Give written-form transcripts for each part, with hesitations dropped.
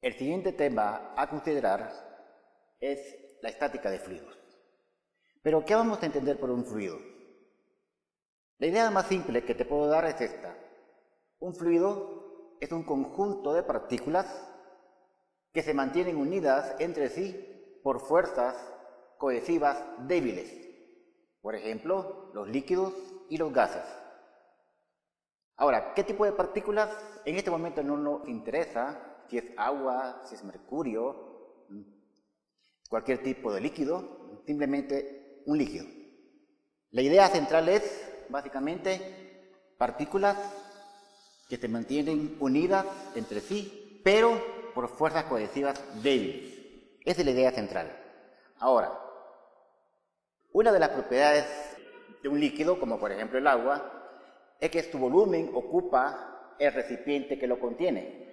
El siguiente tema a considerar es la estática de fluidos. Pero, ¿qué vamos a entender por un fluido? La idea más simple que te puedo dar es esta. Un fluido es un conjunto de partículas que se mantienen unidas entre sí por fuerzas cohesivas débiles. Por ejemplo, los líquidos y los gases. Ahora, ¿qué tipo de partículas? En este momento no nos interesa si es agua, si es mercurio, cualquier tipo de líquido, simplemente un líquido. La idea central es, básicamente, partículas que se mantienen unidas entre sí, pero por fuerzas cohesivas débiles. Esa es la idea central. Ahora, una de las propiedades de un líquido, como por ejemplo el agua, es que su volumen ocupa el recipiente que lo contiene.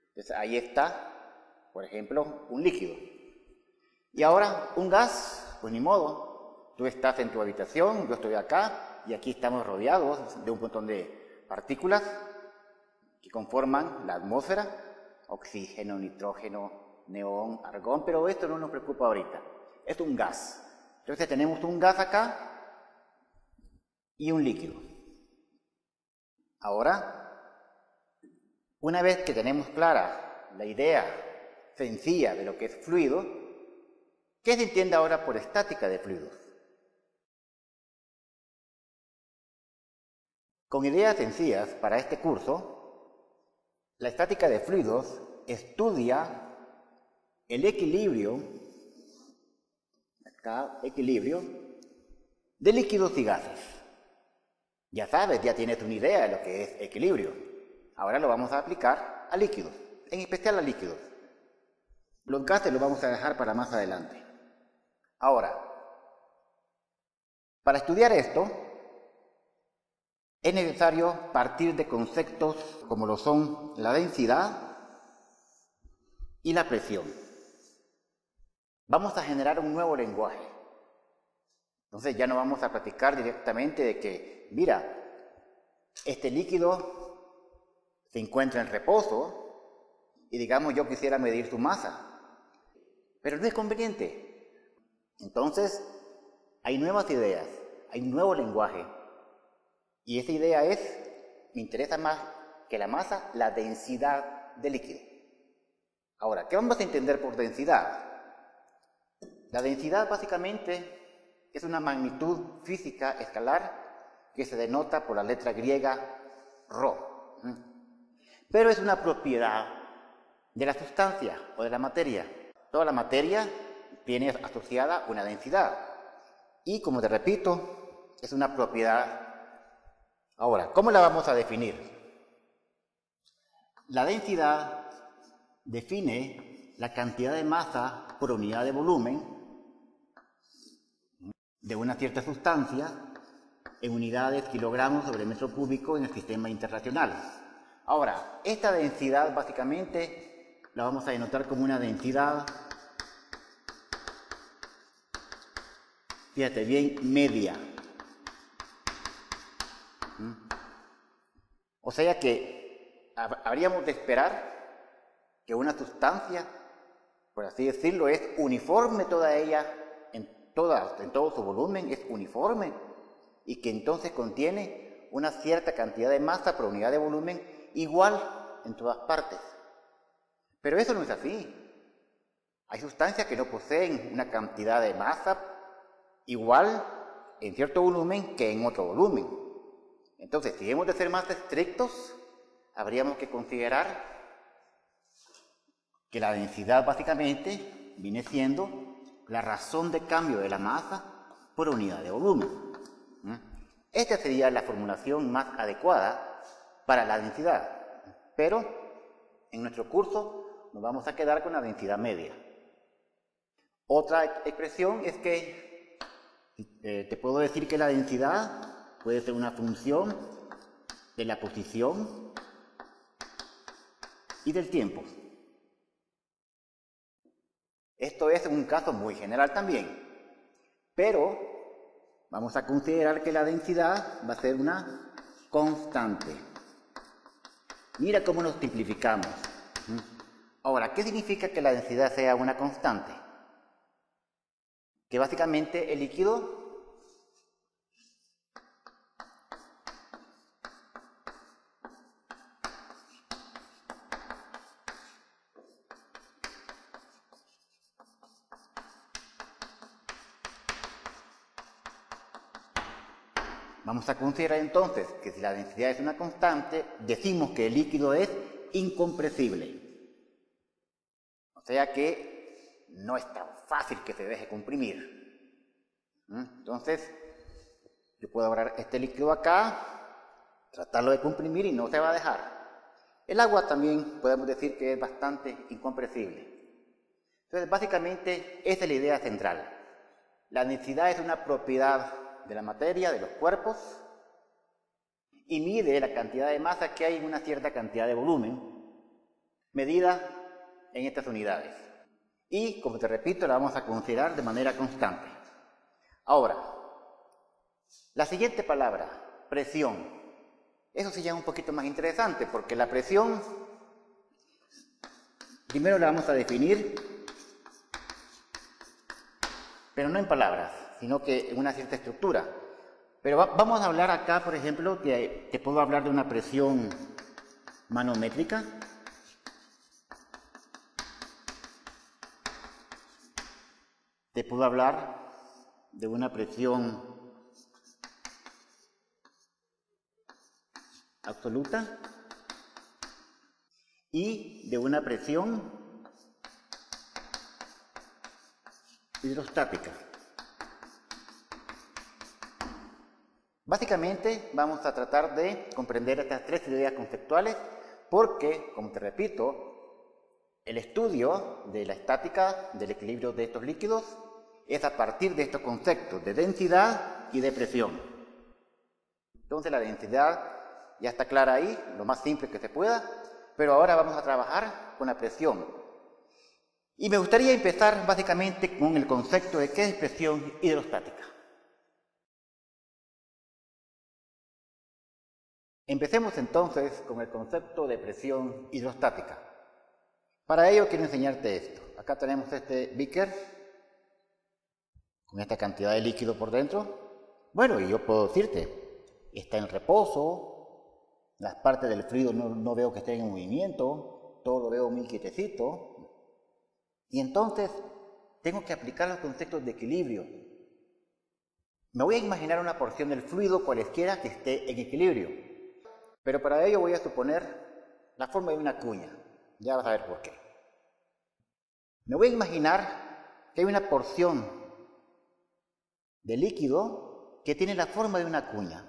Entonces ahí está, por ejemplo, un líquido. Y ahora, un gas, pues ni modo. Tú estás en tu habitación, yo estoy acá, y aquí estamos rodeados de un montón de partículas que conforman la atmósfera, oxígeno, nitrógeno, neón, argón, pero esto no nos preocupa ahorita. Es un gas. Entonces tenemos un gas acá y un líquido. Ahora, una vez que tenemos clara la idea sencilla de lo que es fluido, ¿qué se entiende ahora por estática de fluidos? Con ideas sencillas para este curso, la estática de fluidos estudia el equilibrio de líquidos y gases. Ya sabes, ya tienes una idea de lo que es equilibrio. Ahora lo vamos a aplicar a líquidos, en especial a líquidos. Los gases los vamos a dejar para más adelante. Ahora, para estudiar esto, es necesario partir de conceptos como lo son la densidad y la presión. Vamos a generar un nuevo lenguaje. Entonces ya no vamos a platicar directamente de que, mira, este líquido se encuentra en reposo y digamos yo quisiera medir su masa, pero no es conveniente. Entonces hay nuevas ideas, hay un nuevo lenguaje y esa idea es, me interesa más que la masa, la densidad del líquido. Ahora, ¿qué vamos a entender por densidad? La densidad básicamente es una magnitud física escalar que se denota por la letra griega ρ. Pero es una propiedad de la sustancia o de la materia. Toda la materia tiene asociada una densidad. Y como te repito, es una propiedad. Ahora, ¿cómo la vamos a definir? La densidad define la cantidad de masa por unidad de volumen de una cierta sustancia en unidades kilogramos sobre metro cúbico en el sistema internacional. Ahora, esta densidad básicamente la vamos a denotar como una densidad, fíjate bien, media. O sea que habríamos de esperar que una sustancia, por así decirlo, es uniforme toda ella, en todo su volumen es uniforme y que entonces contiene una cierta cantidad de masa por unidad de volumen igual en todas partes. Pero eso no es así. Hay sustancias que no poseen una cantidad de masa igual en cierto volumen que en otro volumen. Entonces, si hemos de ser más estrictos, habríamos que considerar que la densidad básicamente viene siendo la razón de cambio de la masa por unidad de volumen. Esta sería la formulación más adecuada para la densidad, pero en nuestro curso nos vamos a quedar con la densidad media. Otra expresión es que te puedo decir que la densidad puede ser una función de la posición y del tiempo. Esto es un caso muy general también, pero vamos a considerar que la densidad va a ser una constante. Mira cómo nos simplificamos. Ahora, ¿qué significa que la densidad sea una constante? Que básicamente el líquido vamos a considerar entonces que si la densidad es una constante, decimos que el líquido es incompresible. O sea que no es tan fácil que se deje comprimir. Entonces, yo puedo agarrar este líquido acá, tratarlo de comprimir y no se va a dejar. El agua también podemos decir que es bastante incompresible. Entonces, básicamente, esa es la idea central. La densidad es una propiedad de la materia, de los cuerpos, y mide la cantidad de masa que hay en una cierta cantidad de volumen, medida en estas unidades. Y, como te repito, la vamos a considerar de manera constante. Ahora, la siguiente palabra, presión. Eso sí ya es un poquito más interesante, porque la presión, primero la vamos a definir, pero no en palabras, sino que en una cierta estructura. Pero vamos a hablar acá, por ejemplo, que te puedo hablar de una presión manométrica. Te puedo hablar de una presión absoluta y de una presión hidrostática. Básicamente vamos a tratar de comprender estas tres ideas conceptuales porque, como te repito, el estudio de la estática del equilibrio de estos líquidos es a partir de estos conceptos de densidad y de presión. Entonces la densidad ya está clara ahí, lo más simple que se pueda, pero ahora vamos a trabajar con la presión. Y me gustaría empezar básicamente con el concepto de qué es presión hidrostática. Empecemos entonces con el concepto de presión hidrostática. Para ello quiero enseñarte esto. Acá tenemos este beaker con esta cantidad de líquido por dentro. Bueno, y yo puedo decirte, está en reposo, las partes del fluido no veo que estén en movimiento, todo lo veo muy quietecito. Y entonces tengo que aplicar los conceptos de equilibrio. Me voy a imaginar una porción del fluido cualesquiera que esté en equilibrio. Pero para ello voy a suponer la forma de una cuña. Ya vas a ver por qué. Me voy a imaginar que hay una porción de líquido que tiene la forma de una cuña.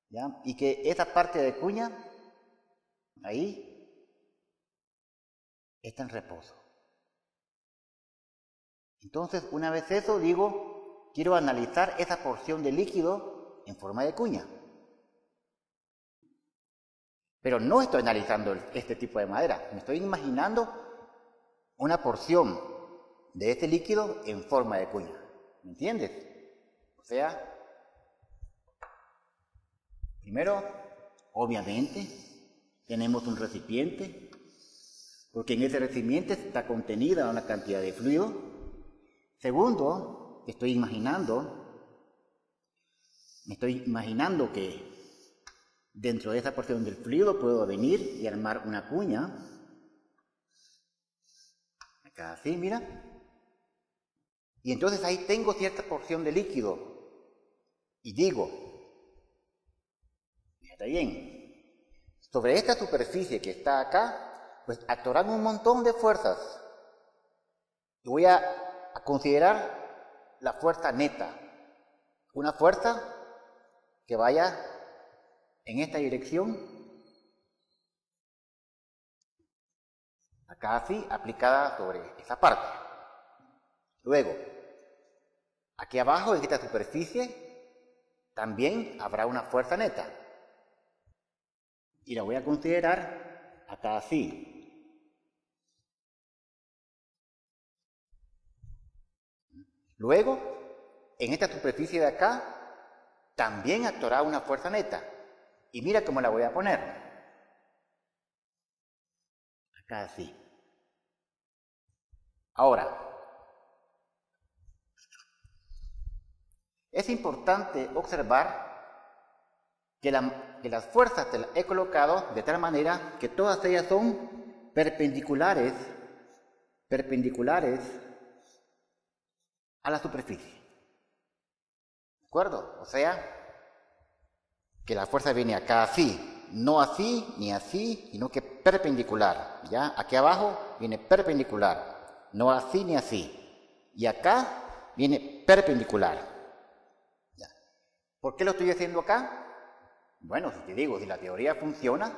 ¿Ya? Y que esa parte de cuña, ahí, está en reposo. Entonces, una vez eso, digo, quiero analizar esa porción de líquido en forma de cuña. Pero no estoy analizando este tipo de madera, me estoy imaginando una porción de este líquido en forma de cuña. ¿Me entiendes? O sea, primero, obviamente, tenemos un recipiente, porque en ese recipiente está contenida una cantidad de fluido. Segundo, me estoy imaginando que dentro de esa porción del fluido puedo venir y armar una cuña. Acá así, mira. Y entonces ahí tengo cierta porción de líquido. Y digo, fíjate bien, sobre esta superficie que está acá, pues actuarán un montón de fuerzas. Y voy a considerar la fuerza neta. Una fuerza que vaya en esta dirección, acá así, aplicada sobre esa parte. Luego, aquí abajo, en esta superficie, también habrá una fuerza neta. Y la voy a considerar acá así. Luego, en esta superficie de acá, también actuará una fuerza neta. Y mira cómo la voy a poner. Acá así. Ahora, es importante observar que las fuerzas las he colocado de tal manera que todas ellas son perpendiculares a la superficie. ¿De acuerdo? O sea, que la fuerza viene acá así, no así ni así, sino que perpendicular. ¿Ya? Aquí abajo viene perpendicular, no así ni así. Y acá viene perpendicular. ¿Ya? ¿Por qué lo estoy haciendo acá? Bueno, si te digo, si la teoría funciona,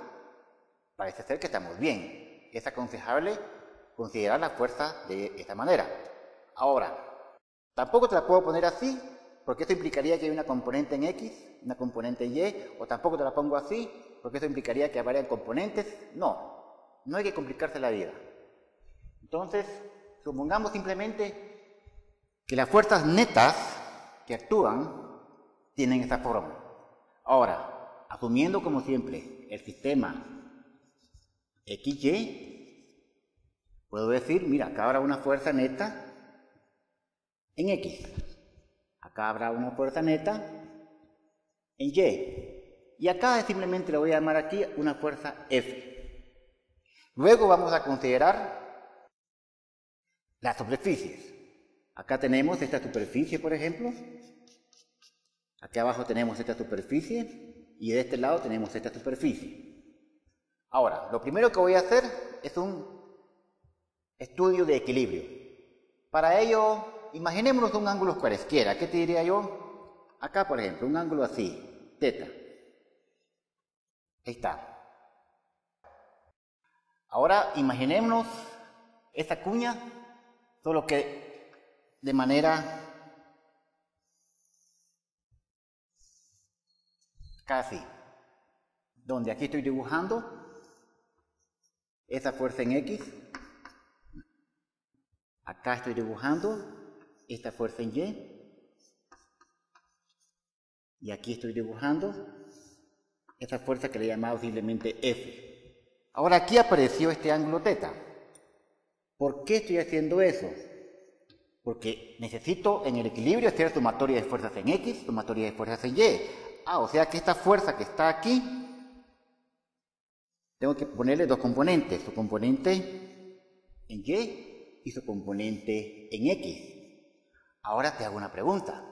parece ser que estamos bien. Es aconsejable considerar la fuerza de esta manera. Ahora, tampoco te la puedo poner así, porque esto implicaría que hay una componente en X, una componente en Y, o tampoco te la pongo así, porque esto implicaría que varían componentes. No, no hay que complicarse la vida. Entonces, supongamos simplemente que las fuerzas netas que actúan tienen esta forma. Ahora, asumiendo como siempre el sistema XY, puedo decir, mira, acá habrá una fuerza neta en X. Acá habrá una fuerza neta en Y. Y acá simplemente le voy a llamar aquí una fuerza F. Luego vamos a considerar las superficies. Acá tenemos esta superficie, por ejemplo. Aquí abajo tenemos esta superficie. Y de este lado tenemos esta superficie. Ahora, lo primero que voy a hacer es un estudio de equilibrio. Para ello, imaginémonos un ángulo cualesquiera. ¿Qué te diría yo? Acá, por ejemplo, un ángulo así, teta. Ahí está. Ahora, imaginémonos esta cuña, solo que de manera casi, donde aquí estoy dibujando esa fuerza en X, acá estoy dibujando esta fuerza en y aquí estoy dibujando esta fuerza que le he llamado simplemente F. Ahora aquí apareció este ángulo teta. ¿Por qué estoy haciendo eso? Porque necesito en el equilibrio hacer sumatoria de fuerzas en X, sumatoria de fuerzas en Y. O sea que esta fuerza que está aquí, tengo que ponerle dos componentes, su componente en Y y su componente en X. Ahora te hago una pregunta.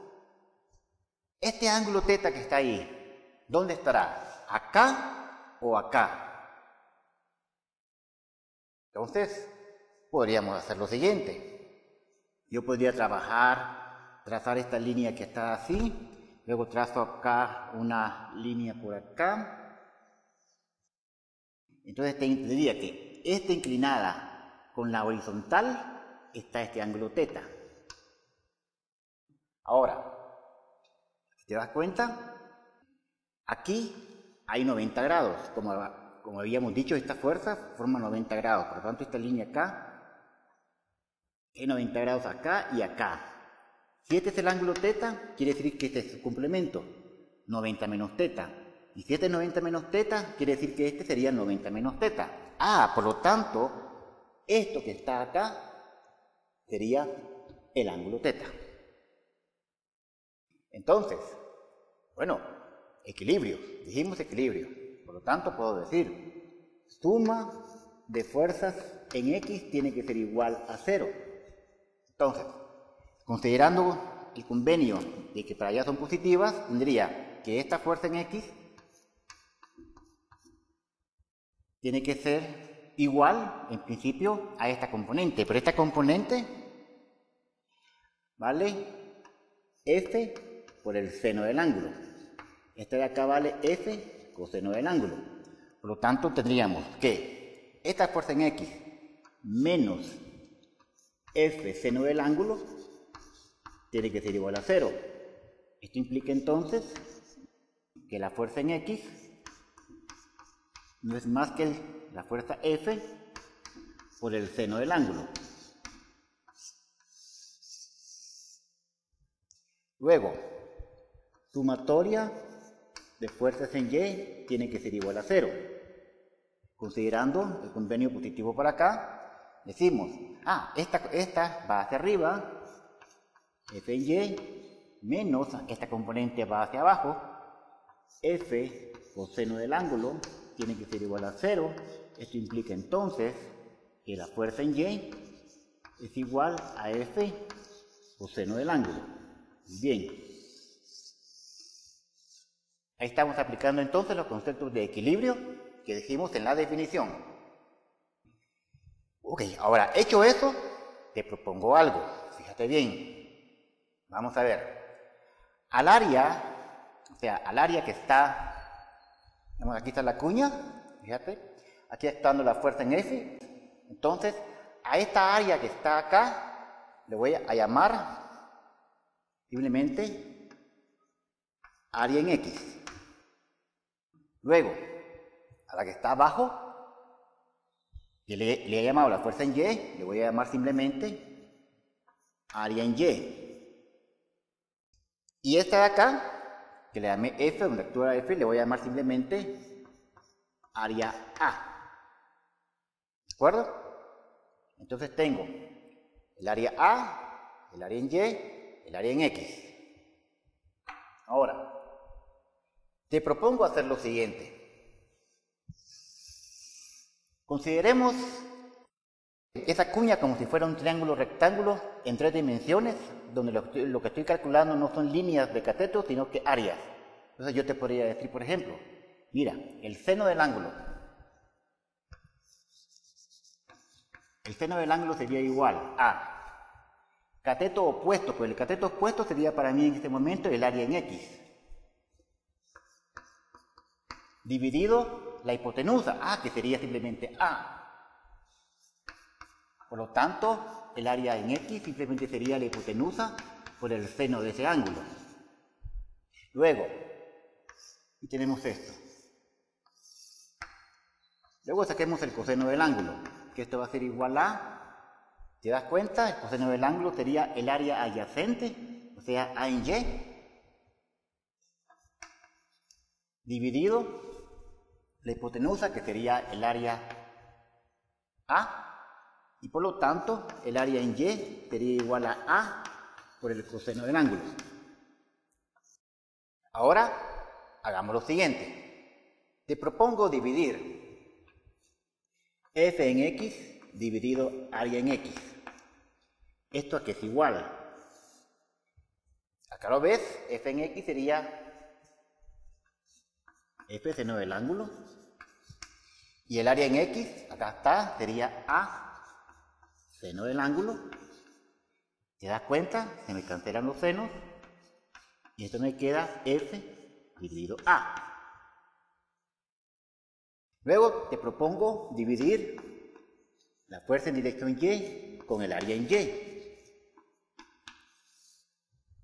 Este ángulo teta que está ahí, ¿dónde estará? ¿Acá o acá? Entonces, podríamos hacer lo siguiente. Yo podría trazar esta línea que está así, luego trazo acá una línea por acá. Entonces te diría que esta inclinada con la horizontal está este ángulo teta. Ahora, si te das cuenta, aquí hay 90 grados. Como habíamos dicho, esta fuerza forma 90 grados. Por lo tanto, esta línea acá hay 90 grados acá y acá. Si este es el ángulo teta, quiere decir que este es su complemento, 90 menos teta. Y si este es 90 menos teta, quiere decir que este sería 90 menos teta. Por lo tanto, esto que está acá sería el ángulo teta. Entonces, bueno, equilibrio, dijimos equilibrio. Por lo tanto, puedo decir, suma de fuerzas en X tiene que ser igual a 0. Entonces, considerando el convenio de que para allá son positivas, tendría que esta fuerza en X tiene que ser igual, en principio, a esta componente. Pero esta componente vale F por el seno del ángulo. Esta de acá vale F coseno del ángulo. Por lo tanto, tendríamos que esta fuerza en X menos F seno del ángulo tiene que ser igual a 0. Esto implica entonces que la fuerza en X no es más que la fuerza F por el seno del ángulo. Luego, sumatoria de fuerzas en Y tiene que ser igual a 0. Considerando el convenio positivo para acá, decimos, esta va hacia arriba, F en Y, menos esta componente va hacia abajo, F coseno del ángulo tiene que ser igual a 0. Esto implica entonces que la fuerza en Y es igual a F coseno del ángulo. Bien. Ahí estamos aplicando entonces los conceptos de equilibrio que dijimos en la definición. Ok, ahora, hecho eso, te propongo algo. Fíjate bien. Vamos a ver. Al área, al área que está, aquí está la cuña, fíjate, aquí está dando la fuerza en F. Entonces, a esta área que está acá, le voy a llamar simplemente área en X. Luego, a la que está abajo, que le he llamado la fuerza en Y, le voy a llamar simplemente área en Y. Y esta de acá, que le llamé F, donde actúa F, le voy a llamar simplemente área A. ¿De acuerdo? Entonces tengo el área A, el área en Y, el área en X. Ahora, te propongo hacer lo siguiente. Consideremos esa cuña como si fuera un triángulo rectángulo en 3 dimensiones, donde lo que estoy calculando no son líneas de cateto, sino que áreas. Entonces yo te podría decir, por ejemplo, mira, el seno del ángulo. El seno del ángulo sería igual a cateto opuesto, pues el cateto opuesto sería para mí en este momento el área en X. Dividido la hipotenusa, que sería simplemente A. Por lo tanto, el área en X simplemente sería la hipotenusa por el seno de ese ángulo. Luego, y tenemos esto. Luego saquemos el coseno del ángulo, que esto va a ser igual a, ¿te das cuenta? El coseno del ángulo sería el área adyacente, o sea, A en Y, dividido la hipotenusa, que sería el área A, y por lo tanto el área en Y sería igual a A por el coseno del ángulo. Ahora, hagamos lo siguiente. Te propongo dividir F en X dividido área en X. ¿Esto a qué es igual? Acá lo ves, F en X sería F seno del ángulo. Y el área en X, acá está, sería A seno del ángulo. ¿Te das cuenta? Se me cancelan los senos. Y esto me queda F dividido A. Luego te propongo dividir la fuerza en dirección Y con el área en Y.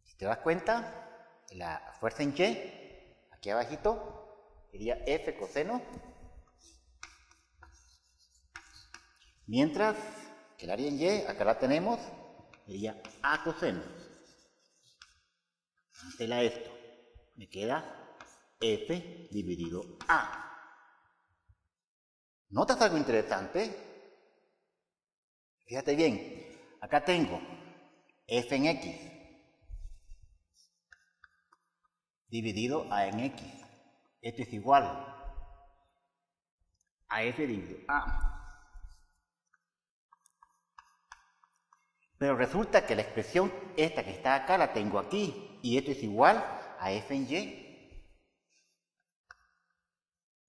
Si te das cuenta, la fuerza en Y, aquí abajito, sería F coseno. Mientras que el área en Y, acá la tenemos, sería A coseno. Cancela esto. Me queda F dividido A. ¿Notas algo interesante? Fíjate bien. Acá tengo F en X dividido A en X. Esto es igual a F dividido A. Pero resulta que la expresión esta que está acá la tengo aquí. Y esto es igual a F en Y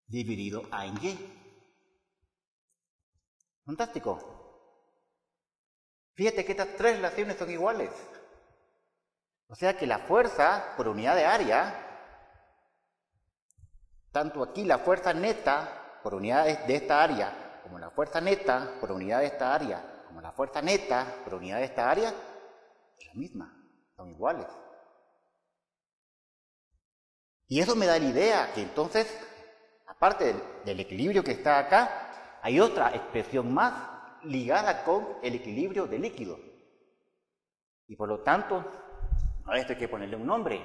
dividido A en Y. Fantástico. Fíjate que estas 3 relaciones son iguales. O sea que la fuerza por unidad de área, tanto aquí la fuerza neta por unidad de esta área, como la fuerza neta por unidad de esta área, como la fuerza neta por unidad de esta área, es la misma, son iguales. Y eso me da la idea que entonces, aparte del equilibrio que está acá, hay otra expresión más ligada con el equilibrio del líquido. Y por lo tanto, a esto hay que ponerle un nombre.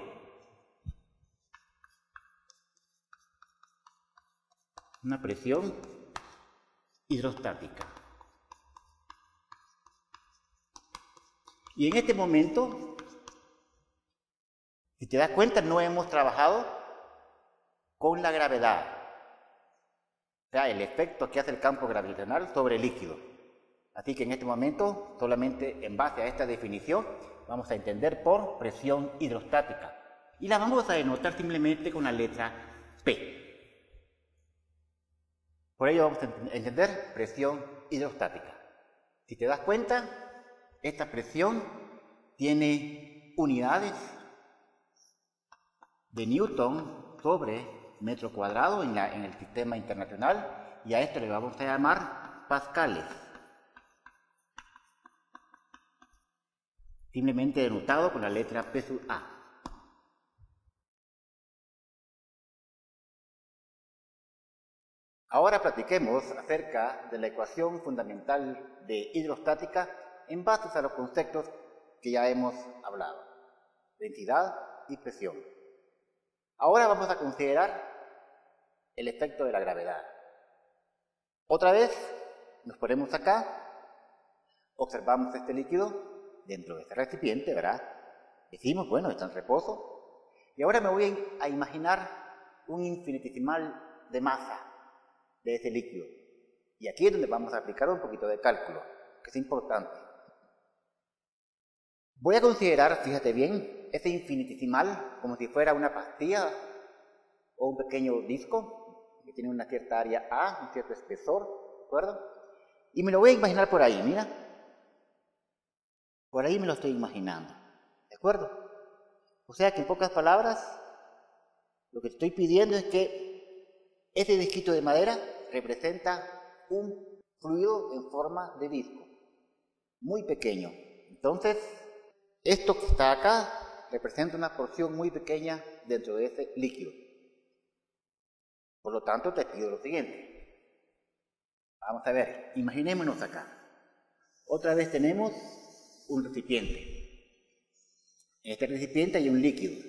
Una presión hidrostática. Y en este momento, si te das cuenta, no hemos trabajado con la gravedad. O sea, el efecto que hace el campo gravitacional sobre el líquido. Así que en este momento, solamente en base a esta definición, vamos a entender por presión hidrostática. Y la vamos a denotar simplemente con la letra P. Por ello vamos a entender presión hidrostática. Si te das cuenta, esta presión tiene unidades de Newton sobre metro cuadrado en el sistema internacional, y a esto le vamos a llamar pascales. Simplemente denotado con la letra P sub A. Ahora platiquemos acerca de la ecuación fundamental de hidrostática en base a los conceptos que ya hemos hablado: densidad y presión. Ahora vamos a considerar el efecto de la gravedad. Otra vez nos ponemos acá, observamos este líquido dentro de este recipiente, ¿verdad? Decimos, bueno, está en reposo. Y ahora me voy a imaginar un infinitesimal de masa de ese líquido. Y aquí es donde vamos a aplicar un poquito de cálculo, que es importante. Voy a considerar, fíjate bien, ese infinitesimal como si fuera una pastilla o un pequeño disco que tiene una cierta área A, un cierto espesor, ¿de acuerdo? Y me lo voy a imaginar por ahí, mira. Por ahí me lo estoy imaginando, ¿de acuerdo? O sea que en pocas palabras, lo que estoy pidiendo es que ese disquito de madera representa un fluido en forma de disco, muy pequeño. Entonces, esto que está acá representa una porción muy pequeña dentro de ese líquido. Por lo tanto, te pido lo siguiente. Vamos a ver, imaginémonos acá. Otra vez tenemos un recipiente. En este recipiente hay un líquido.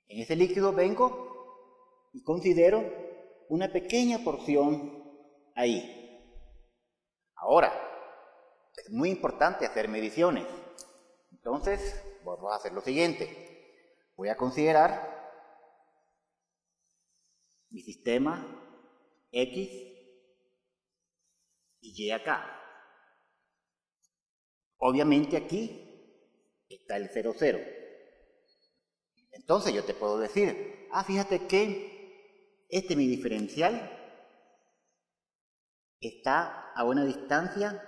En ese líquido vengo y considero una pequeña porción ahí. Ahora, es muy importante hacer mediciones. Entonces, vamos a hacer lo siguiente. Voy a considerar mi sistema X y Y acá. Obviamente aquí está el 0, 0. Entonces yo te puedo decir, fíjate que mi diferencial está a una distancia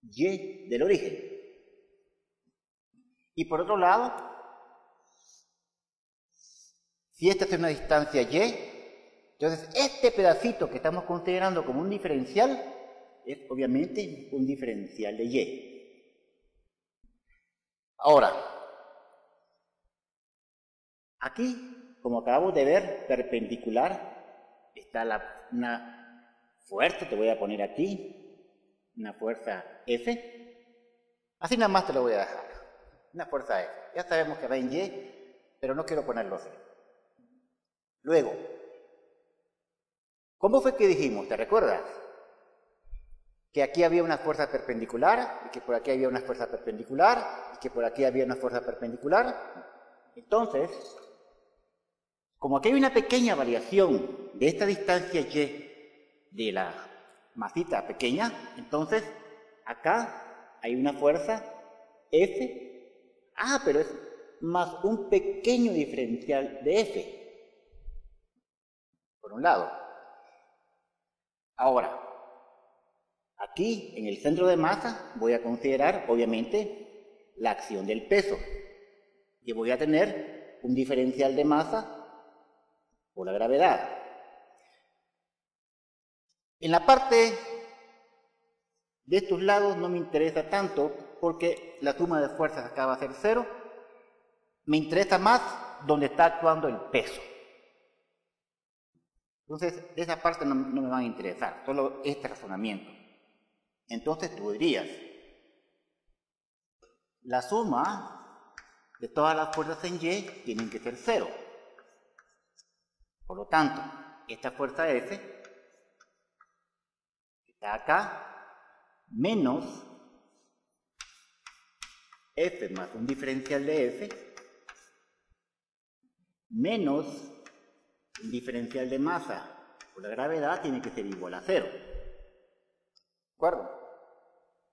Y del origen. Y por otro lado, si esta es una distancia Y, entonces este pedacito que estamos considerando como un diferencial es obviamente un diferencial de Y. Ahora, aquí, como acabamos de ver, perpendicular, está una fuerza, te voy a poner aquí, una fuerza F. Así nada más te lo voy a dejar, una fuerza F. Ya sabemos que va en Y, pero no quiero ponerlo así. Luego, ¿cómo fue que dijimos? ¿Te recuerdas? Que aquí había una fuerza perpendicular, y que por aquí había una fuerza perpendicular, y que por aquí había una fuerza perpendicular. Entonces, como aquí hay una pequeña variación de esta distancia Y de la masita pequeña, entonces acá hay una fuerza F, pero es más un pequeño diferencial de F, por un lado. Ahora, aquí, en el centro de masa, voy a considerar, obviamente, la acción del peso. Y voy a tener un diferencial de masa por la gravedad. En la parte de estos lados no me interesa tanto, porque la suma de fuerzas acá va a ser 0. Me interesa más donde está actuando el peso. Entonces, de esa parte no me van a interesar, solo este razonamiento. Entonces tú dirías, la suma de todas las fuerzas en Y tienen que ser 0. Por lo tanto, esta fuerza F está acá, menos F más un diferencial de F menos un diferencial de masa por la gravedad tiene que ser igual a 0. ¿De acuerdo?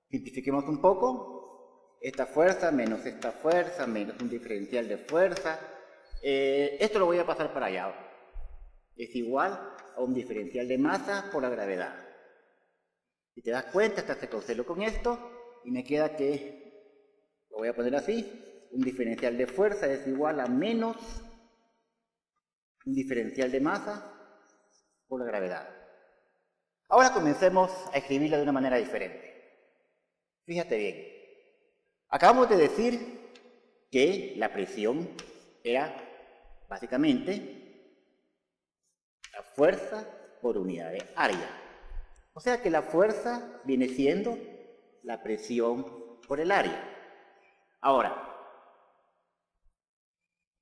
Simplifiquemos un poco. Esta fuerza menos un diferencial de fuerza. Esto lo voy a pasar para allá. Es igual a un diferencial de masa por la gravedad. Si te das cuenta, te cancelo con esto y me queda que, lo voy a poner así, un diferencial de fuerza es igual a menos un diferencial de masa por la gravedad. Ahora comencemos a escribirlo de una manera diferente. Fíjate bien. Acabamos de decir que la presión era básicamente la fuerza por unidad de área. O sea que la fuerza viene siendo la presión por el área. Ahora,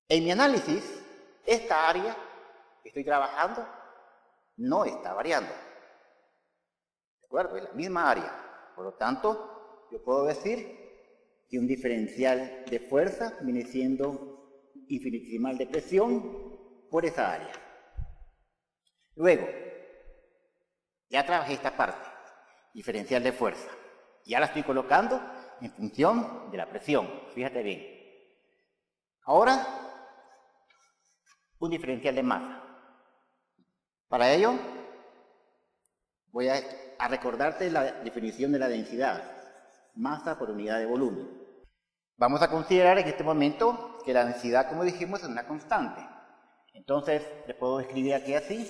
en mi análisis, esta área que estoy trabajando no está variando. ¿De acuerdo? Es la misma área. Por lo tanto, yo puedo decir que un diferencial de fuerza viene siendo infinitesimal de presión por esa área. Luego, ya trabajé esta parte, diferencial de fuerza. Y ahora estoy colocando en función de la presión. Fíjate bien. Ahora, un diferencial de masa. Para ello, voy a recordarte la definición de la densidad. Masa por unidad de volumen. Vamos a considerar en este momento que la densidad, como dijimos, es una constante. Entonces, le puedo escribir aquí así,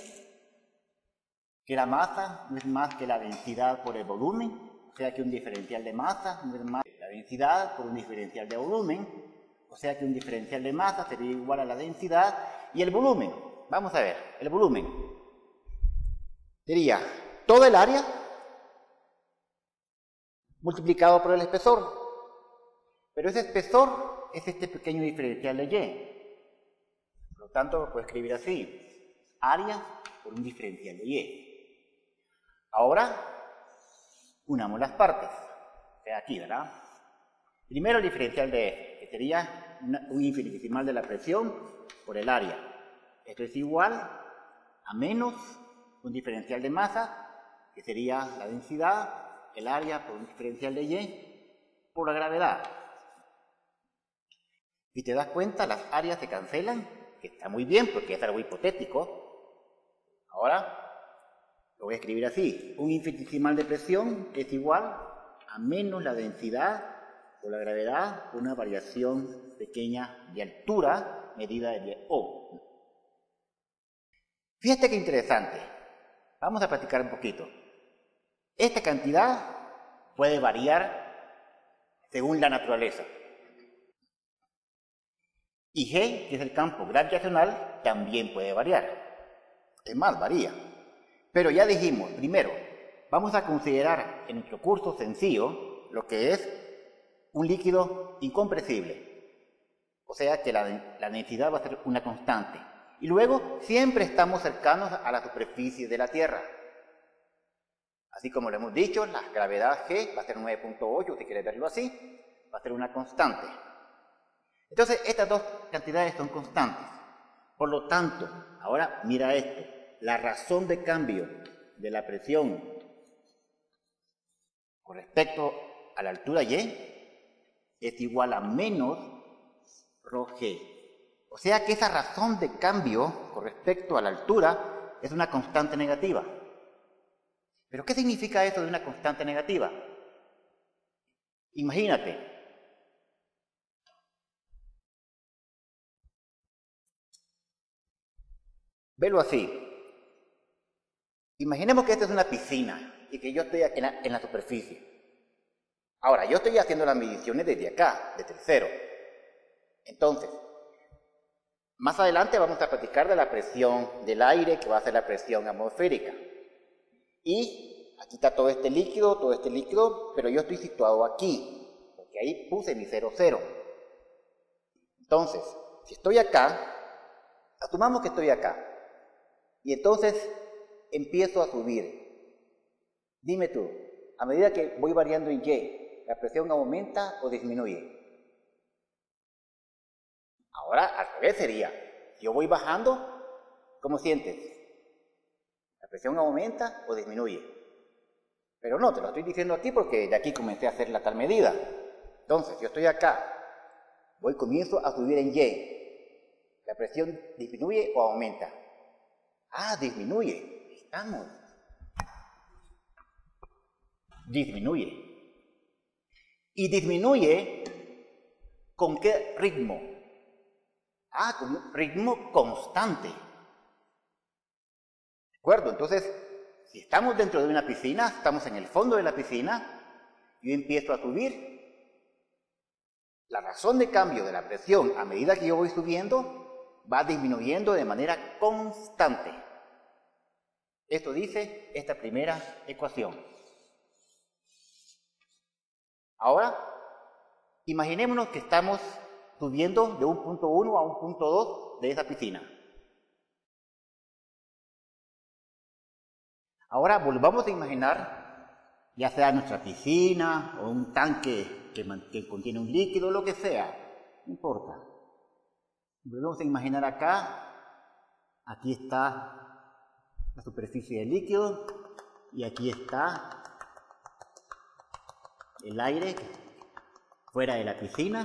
que la masa no es más que la densidad por el volumen, o sea que un diferencial de masa no es más que la densidad por un diferencial de volumen, o sea que un diferencial de masa sería igual a la densidad y el volumen. Vamos a ver, el volumen sería todo el área multiplicado por el espesor, pero ese espesor es este pequeño diferencial de Y. Por lo tanto, lo puedo escribir así, área por un diferencial de Y. Ahora, unamos las partes, o sea, aquí, ¿verdad? Primero el diferencial de F, que sería un infinitesimal de la presión por el área. Esto es igual a menos un diferencial de masa, que sería la densidad, el área por un diferencial de Y, por la gravedad. Si te das cuenta, las áreas se cancelan, que está muy bien porque es algo hipotético. Ahora, lo voy a escribir así, un infinitesimal de presión es igual a menos la densidad por la gravedad, una variación pequeña de altura medida de O. Fíjate qué interesante. Vamos a practicar un poquito. Esta cantidad puede variar según la naturaleza. Y G, que es el campo gravitacional, también puede variar. Es más, varía. Pero ya dijimos, primero, vamos a considerar en nuestro curso sencillo lo que es un líquido incompresible. O sea que la densidad va a ser una constante. Y luego, siempre estamos cercanos a la superficie de la Tierra. Así como lo hemos dicho, la gravedad G va a ser 9.8, si quieres verlo así, va a ser una constante. Entonces, estas dos cantidades son constantes. Por lo tanto, ahora mira esto. La razón de cambio de la presión con respecto a la altura Y es igual a menos ρg. O sea que esa razón de cambio con respecto a la altura es una constante negativa. ¿Pero qué significa eso de una constante negativa? Imagínate. Velo así. Imaginemos que esta es una piscina y que yo estoy aquí en la superficie. Ahora, yo estoy haciendo las mediciones desde acá, desde el cero. Entonces, más adelante vamos a platicar de la presión del aire, que va a ser la presión atmosférica. Y aquí está todo este líquido, pero yo estoy situado aquí, porque ahí puse mi 0, 0. Entonces, si estoy acá, asumamos que estoy acá, y entonces empiezo a subir. Dime tú, a medida que voy variando en Y, ¿la presión aumenta o disminuye? Ahora al revés sería, yo voy bajando, ¿cómo sientes? ¿La presión aumenta o disminuye? Pero no, te lo estoy diciendo aquí porque de aquí comencé a hacer la tal medida. Entonces, yo estoy acá, comienzo a subir en Y. ¿La presión disminuye o aumenta? Ah, disminuye. Estamos. Disminuye. ¿Y disminuye con qué ritmo? Ah, con un ritmo constante. ¿De acuerdo? Entonces, si estamos dentro de una piscina, estamos en el fondo de la piscina, yo empiezo a subir. La razón de cambio de la presión a medida que yo voy subiendo va disminuyendo de manera constante. Esto dice esta primera ecuación. Ahora, imaginémonos que estamos subiendo de un punto 1 a un punto 2 de esa piscina. Ahora volvamos a imaginar, ya sea nuestra piscina o un tanque que contiene un líquido, lo que sea, no importa. Volvemos a imaginar aquí está la superficie del líquido y aquí está el aire fuera de la piscina.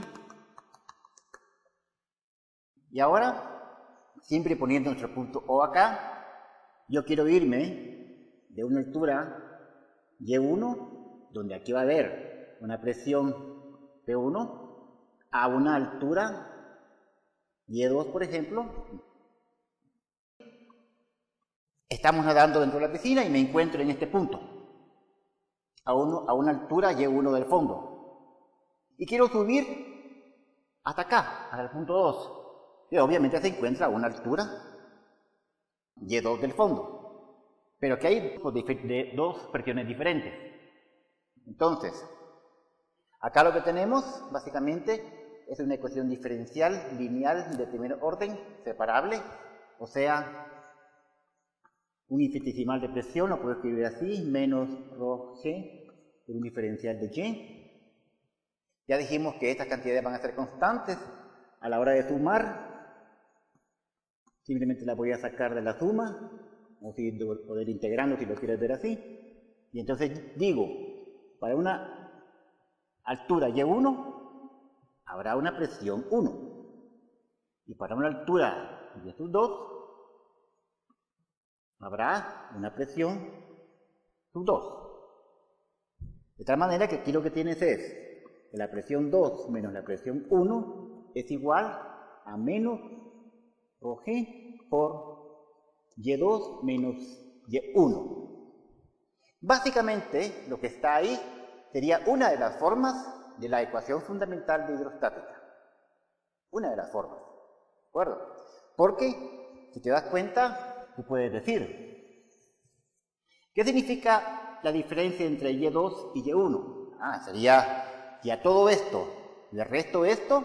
Y ahora, siempre poniendo nuestro punto O acá, yo quiero irme de una altura Y1, donde aquí va a haber una presión P1, a una altura Y2, por ejemplo. Estamos nadando dentro de la piscina y me encuentro en este punto, a una altura Y1 del fondo. Y quiero subir hasta acá, hasta el punto 2. Y obviamente se encuentra a una altura Y2 del fondo. Pero que hay dos presiones diferentes. Entonces, acá lo que tenemos, básicamente, es una ecuación diferencial lineal de primer orden, separable, o sea, un infinitesimal de presión, lo puedo escribir así, menos ρg por un diferencial de y. Ya dijimos que estas cantidades van a ser constantes a la hora de sumar. Simplemente la voy a sacar de la suma, o poder integrando si lo quieres ver así. Y entonces digo, para una altura Y1 habrá una presión 1. Y para una altura Y2 habrá una presión sub 2. De tal manera que aquí lo que tienes es que la presión 2 menos la presión 1 es igual a menos ρg por Y2 menos Y1. Básicamente, lo que está ahí sería una de las formas de la ecuación fundamental de hidrostática. Una de las formas. ¿De acuerdo? Porque, si te das cuenta, tú puedes decir, ¿qué significa la diferencia entre Y2 y Y1? Sería ya todo esto, le resto esto.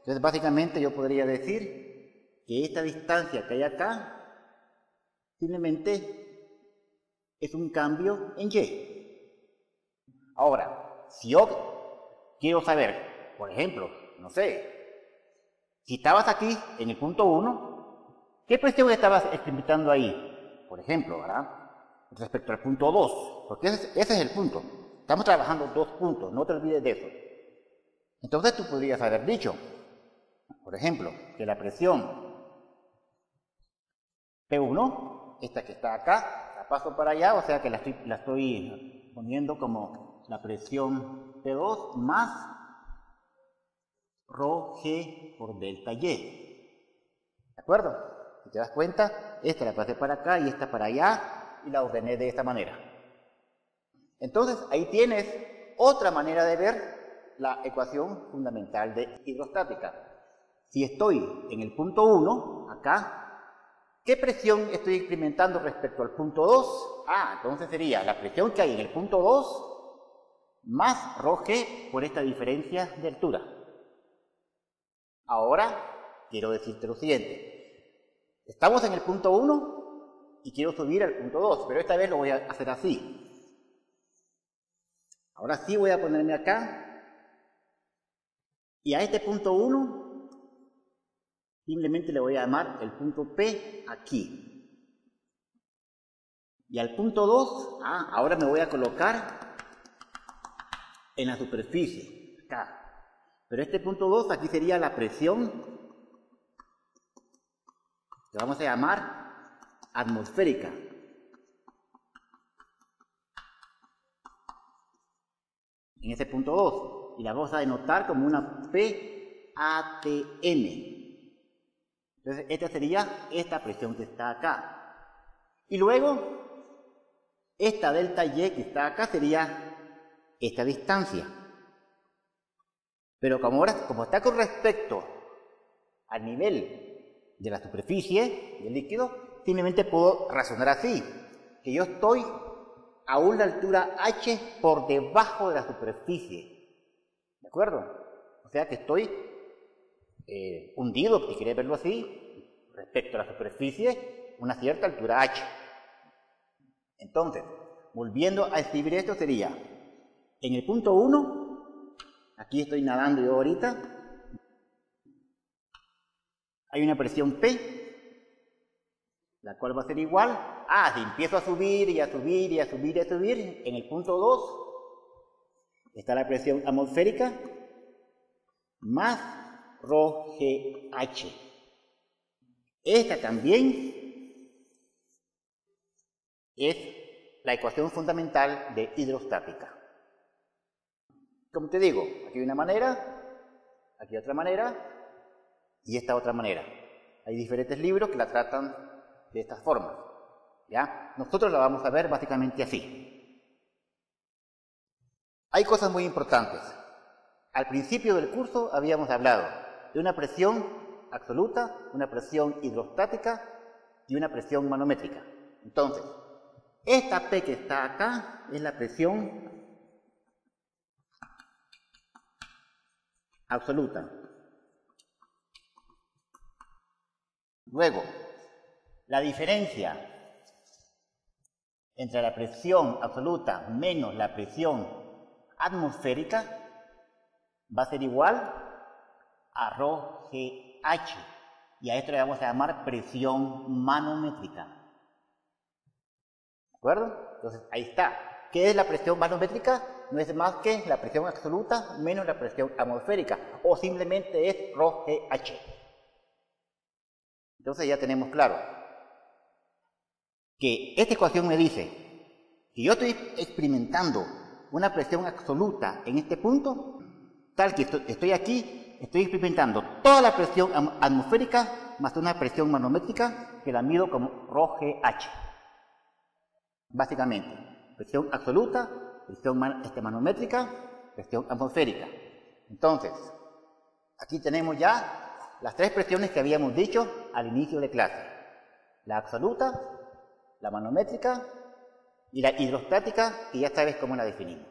Entonces, básicamente yo podría decir que esta distancia que hay acá simplemente es un cambio en Y. Ahora, si yo quiero saber, por ejemplo, no sé, si estabas aquí en el punto 1, ¿qué presión estabas experimentando ahí? Por ejemplo, ¿verdad? Respecto al punto 2, porque ese es el punto. Estamos trabajando dos puntos, no te olvides de eso. Entonces tú podrías haber dicho, por ejemplo, que la presión P1, esta que está acá, la paso para allá, o sea que la estoy poniendo como la presión P2 más ρg por delta Y. ¿De acuerdo? Si te das cuenta, esta la pasé para acá y esta para allá y la ordené de esta manera. Entonces, ahí tienes otra manera de ver la ecuación fundamental de hidrostática. Si estoy en el punto 1, acá, ¿qué presión estoy experimentando respecto al punto 2? Entonces sería la presión que hay en el punto 2 más ρg por esta diferencia de altura. Ahora, quiero decirte lo siguiente. Estamos en el punto 1 y quiero subir al punto 2, pero esta vez lo voy a hacer así. Ahora sí voy a ponerme acá y a este punto 1 simplemente le voy a llamar el punto P aquí. Y al punto 2, ahora me voy a colocar en la superficie, acá. Pero este punto 2 aquí sería la presión, que vamos a llamar atmosférica. En ese punto 2. Y la vamos a denotar como una PATM. Entonces, esta sería esta presión que está acá. Y luego, esta delta Y que está acá sería esta distancia. Pero como está con respecto al nivel de la superficie del líquido, simplemente puedo razonar así, que yo estoy a una altura h por debajo de la superficie. ¿De acuerdo? O sea que estoy hundido, si queréis verlo así, respecto a la superficie, una cierta altura h. Entonces, volviendo a escribir esto sería, en el punto 1, aquí estoy nadando yo ahorita, hay una presión P, la cual va a ser igual, si empiezo a subir y a subir y a subir y a subir, en el punto 2 está la presión atmosférica más ρGH. Esta también es la ecuación fundamental de hidrostática. Como te digo, aquí hay una manera, aquí otra manera y esta otra manera. Hay diferentes libros que la tratan de esta forma. ¿Ya? Nosotros la vamos a ver básicamente así. Hay cosas muy importantes. Al principio del curso habíamos hablado de una presión absoluta, una presión hidrostática y una presión manométrica. Entonces, esta P que está acá es la presión absoluta. Luego, la diferencia entre la presión absoluta menos la presión atmosférica va a ser igual a ρGH. Y a esto le vamos a llamar presión manométrica. ¿De acuerdo? Entonces, ahí está. ¿Qué es la presión manométrica? No es más que la presión absoluta menos la presión atmosférica, o simplemente es ρGH. Entonces ya tenemos claro que esta ecuación me dice que yo estoy experimentando una presión absoluta en este punto, tal que estoy aquí, estoy experimentando toda la presión atmosférica más una presión manométrica que la mido como ρGH. Básicamente, presión absoluta, presión manométrica, presión atmosférica. Entonces, aquí tenemos ya las tres presiones que habíamos dicho al inicio de clase. La absoluta, la manométrica y la hidrostática, que ya sabes cómo la definimos.